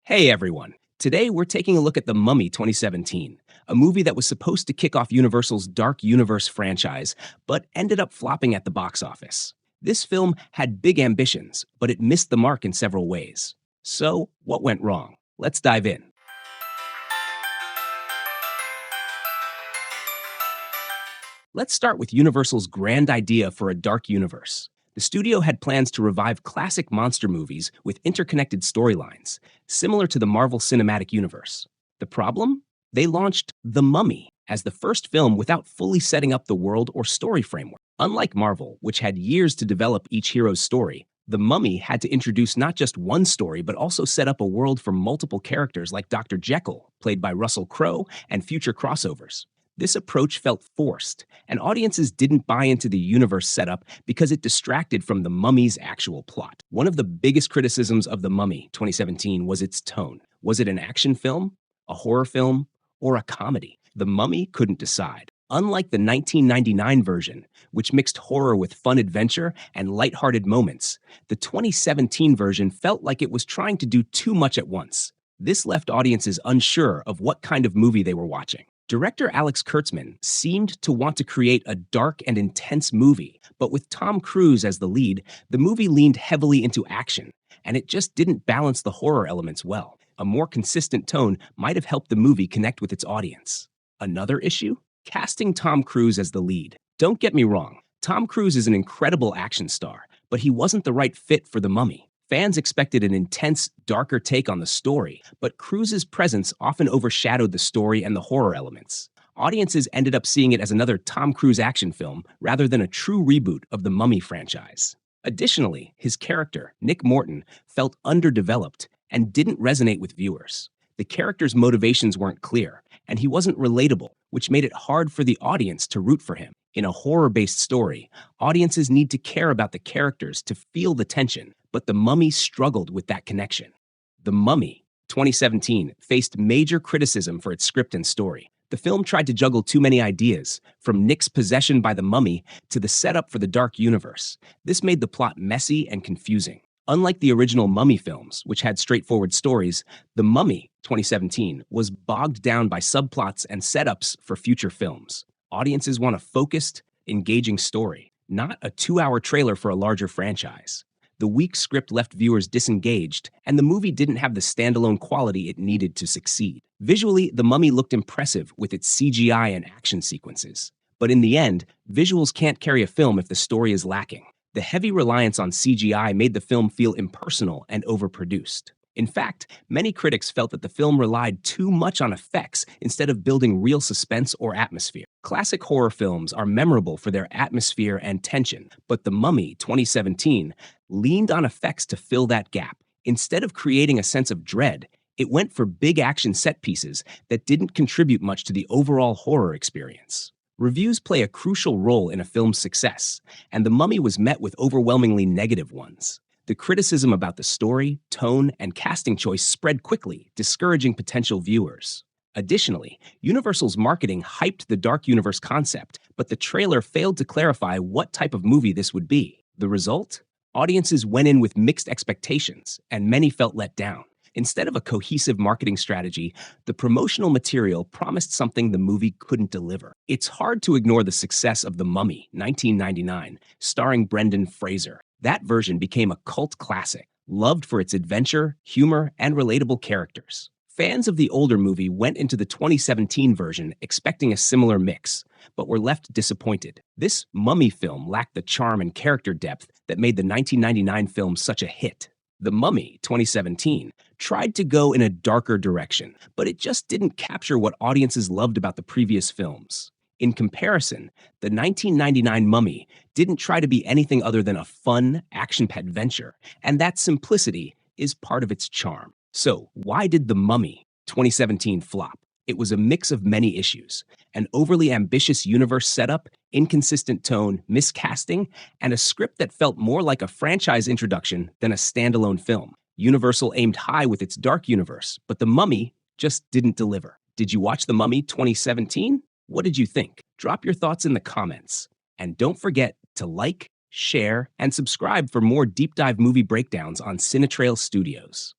Hey everyone! Today we're taking a look at The Mummy 2017, a movie that was supposed to kick off Universal's Dark Universe franchise, but ended up flopping at the box office. This film had big ambitions, but it missed the mark in several ways. So, what went wrong? Let's dive in. Let's start with Universal's grand idea for a dark universe. The studio had plans to revive classic monster movies with interconnected storylines, similar to the Marvel Cinematic Universe. The problem? They launched The Mummy as the first film without fully setting up the world or story framework. Unlike Marvel, which had years to develop each hero's story, The Mummy had to introduce not just one story, but also set up a world for multiple characters like Dr. Jekyll, played by Russell Crowe, and future crossovers. This approach felt forced, and audiences didn't buy into the universe setup because it distracted from the Mummy's actual plot. One of the biggest criticisms of The Mummy 2017 was its tone. Was it an action film, a horror film, or a comedy? The Mummy couldn't decide. Unlike the 1999 version, which mixed horror with fun adventure and lighthearted moments, the 2017 version felt like it was trying to do too much at once. This left audiences unsure of what kind of movie they were watching. Director Alex Kurtzman seemed to want to create a dark and intense movie, but with Tom Cruise as the lead, the movie leaned heavily into action, and it just didn't balance the horror elements well. A more consistent tone might have helped the movie connect with its audience. Another issue? Casting Tom Cruise as the lead. Don't get me wrong, Tom Cruise is an incredible action star, but he wasn't the right fit for The Mummy. Fans expected an intense, darker take on the story, but Cruise's presence often overshadowed the story and the horror elements. Audiences ended up seeing it as another Tom Cruise action film rather than a true reboot of the Mummy franchise. Additionally, his character, Nick Morton, felt underdeveloped and didn't resonate with viewers. The character's motivations weren't clear, and he wasn't relatable, which made it hard for the audience to root for him. In a horror-based story, audiences need to care about the characters to feel the tension, but The Mummy struggled with that connection. The Mummy 2017 faced major criticism for its script and story. The film tried to juggle too many ideas, from Nick's possession by the mummy to the setup for the dark universe. This made the plot messy and confusing. Unlike the original Mummy films, which had straightforward stories, The Mummy 2017 was bogged down by subplots and setups for future films. Audiences want a focused, engaging story, not a 2-hour trailer for a larger franchise. The weak script left viewers disengaged, and the movie didn't have the standalone quality it needed to succeed. Visually, The Mummy looked impressive with its CGI and action sequences. But in the end, visuals can't carry a film if the story is lacking. The heavy reliance on CGI made the film feel impersonal and overproduced. In fact, many critics felt that the film relied too much on effects instead of building real suspense or atmosphere. Classic horror films are memorable for their atmosphere and tension, but The Mummy 2017 leaned on effects to fill that gap. Instead of creating a sense of dread, it went for big action set pieces that didn't contribute much to the overall horror experience. Reviews play a crucial role in a film's success, and The Mummy was met with overwhelmingly negative ones. The criticism about the story, tone, and casting choice spread quickly, discouraging potential viewers. Additionally, Universal's marketing hyped the Dark Universe concept, but the trailer failed to clarify what type of movie this would be. The result? Audiences went in with mixed expectations, and many felt let down. Instead of a cohesive marketing strategy, the promotional material promised something the movie couldn't deliver. It's hard to ignore the success of The Mummy, 1999, starring Brendan Fraser. That version became a cult classic, loved for its adventure, humor, and relatable characters. Fans of the older movie went into the 2017 version expecting a similar mix, but were left disappointed. This Mummy film lacked the charm and character depth that made the 1999 film such a hit. The Mummy 2017 tried to go in a darker direction, but it just didn't capture what audiences loved about the previous films. In comparison, the 1999 Mummy didn't try to be anything other than a fun, action-packed adventure, and that simplicity is part of its charm. So, why did The Mummy 2017 flop? It was a mix of many issues: an overly ambitious universe setup, inconsistent tone, miscasting, and a script that felt more like a franchise introduction than a standalone film. Universal aimed high with its dark universe, but The Mummy just didn't deliver. Did you watch The Mummy 2017? What did you think? Drop your thoughts in the comments. And don't forget to like, share, and subscribe for more deep dive movie breakdowns on Cinetrail Studios.